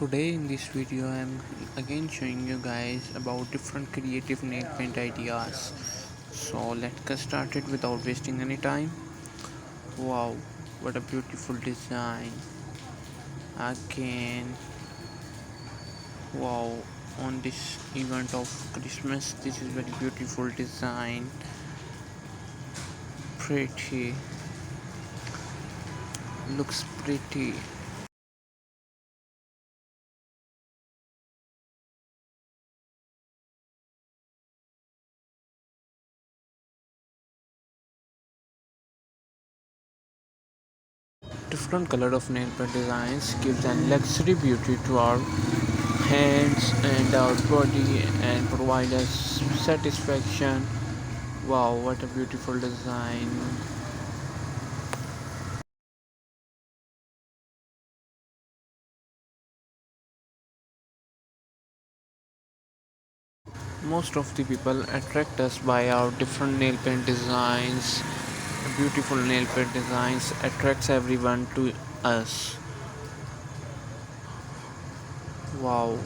Today in this video I am again showing you guys about different creative nail paint ideas. So let's get started without wasting any time. Wow, what a beautiful design. Again, wow, on this event of Christmas this is very beautiful design. Pretty, looks pretty. Different color of nail paint designs gives an luxury beauty to our hands and our body and provide us satisfaction. Wow, what a beautiful design. Most of the people attract us by our different nail paint designs. Beautiful nail paint designs attracts everyone to us. Wow.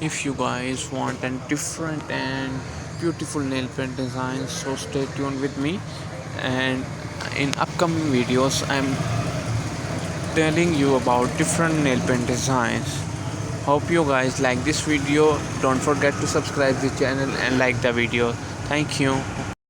If you guys want a different and beautiful nail paint designs, so stay tuned with me. And in upcoming videos, I'm telling you about different nail paint designs. Hope you guys like this video. Don't forget to subscribe the channel and like the video. Thank you.